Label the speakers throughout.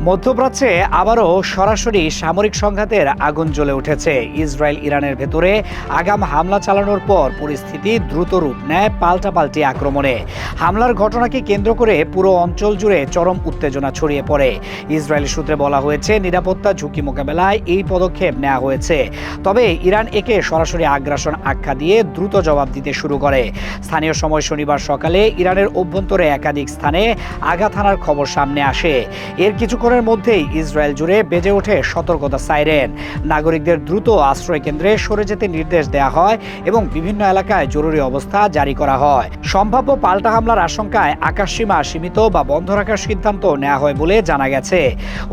Speaker 1: মধ্যপ্রাচ্যে আবারও সরাসরি সামরিক সংঘাতের আগুন জ্বলে উঠেছে। ইসরায়েল ইরানের ভেতরে আগাম হামলা চালানোর পর পরিস্থিতি দ্রুত রূপ নেয় পাল্টাপাল্টি আক্রমণে। হামলার ঘটনাকে কেন্দ্র করে পুরো অঞ্চল জুড়ে চরম উত্তেজনা ছড়িয়ে পড়ে। ইসরায়েলি সূত্রে বলা হয়েছে, নিরাপত্তা ঝুঁকি মোকাবেলায় এই পদক্ষেপ নেওয়া হয়েছে। তবে ইরান একে সরাসরি আগ্রাসন আখ্যা দিয়ে দ্রুত জবাব দিতে শুরু করে। স্থানীয় সময় শনিবার সকালে ইরানের অভ্যন্তরে একাধিক স্থানে আঘাত হানার খবর সামনে আসে। এর কিছুক্ষণের মধ্যেই ইসরায়েল জুড়ে বেজে ওঠে সতর্কতা সাইরেন। নাগরিকদের দ্রুত আশ্রয় কেন্দ্রে সরে যেতে নির্দেশ দেওয়া হয় এবং বিভিন্ন এলাকায় জরুরি অবস্থা জারি করা হয়। সম্ভাব্য পাল্টা হামলার আশঙ্কায় আকাশসীমা সীমিত বা বন্ধ রাখার সিদ্ধান্ত নেওয়া হয় বলে জানা গেছে।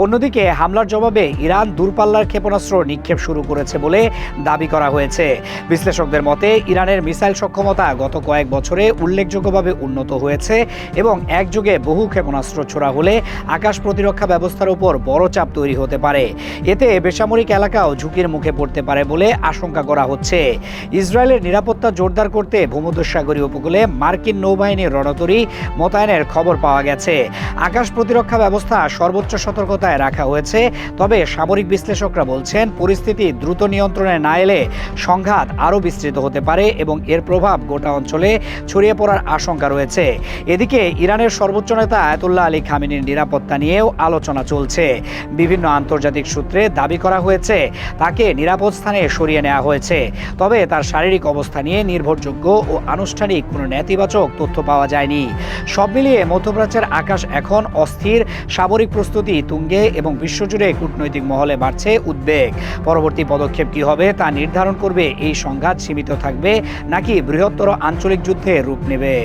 Speaker 1: অন্যদিকে হামলার জবাবে ইরান দূরপাল্লার ক্ষেপণাস্ত্র নিক্ষেপ শুরু করেছে বলে দাবি করা হয়েছে। বিশ্লেষকদের মতে, ইরানের মিসাইল সক্ষমতা গত কয়েক বছরে উল্লেখযোগ্যভাবে উন্নত হয়েছে এবং একযোগে বহু ক্ষেপণাস্ত্র ছোড়া হলে আকাশ প্রতিরক্ষা ব্যবস্থার উপর বড় চাপ তৈরি হতে পারে। এতে বেসামরিক এলাকাও ঝুঁকির মুখে পড়তে পারে বলে আশঙ্কা করা হচ্ছে। ইসরায়েলের নিরাপত্তা জোরদার করতে ভূমধ্যসাগরীয় উপকূলে মার্কিন নৌবাহিনীর রণতরী মোতায়েনের খবর পাওয়া গেছে। আকাশ প্রতিরক্ষা ব্যবস্থা সর্বোচ্চ সতর্কতায় রাখা হয়েছে। তবে সামরিক বিশ্লেষকরা বলছেন, পরিস্থিতি দ্রুত নিয়ন্ত্রণে না এলে সংঘাত আরও বিস্তৃত হতে পারে এবং এর প্রভাব গোটা অঞ্চলে ছড়িয়ে পড়ার আশঙ্কা রয়েছে। এদিকে ইরানের সর্বোচ্চ নেতা আয়াতুল্লাহ আলী খামেনির নিরাপত্তা নিয়েও আলোচনা চলছে। বিভিন্ন আন্তর্জাতিক সূত্রে দাবি করা হয়েছে, তাকে নিরাপদ স্থানে সরিয়ে নেওয়া হয়েছে। তবে তার শারীরিক অবস্থা নিয়ে নির্ভরযোগ্য ও আনুষ্ঠানিক কোনো নেতিবাচক তথ্য পাওয়া যায়নি। সব মিলিয়ে মধ্যপ্রাচ্যের আকাশ এখন অস্থির, সামরিক প্রস্তুতি তুঙ্গে এবং বিশ্বজুড়ে কূটনৈতিক মহলে বাড়ছে উদ্বেগ। পরবর্তী পদক্ষেপ কী হবে তা নির্ধারণ করবে এই সংঘাত সীমিত থাকবে নাকি বৃহত্তর আঞ্চলিক যুদ্ধে রূপ নেবে।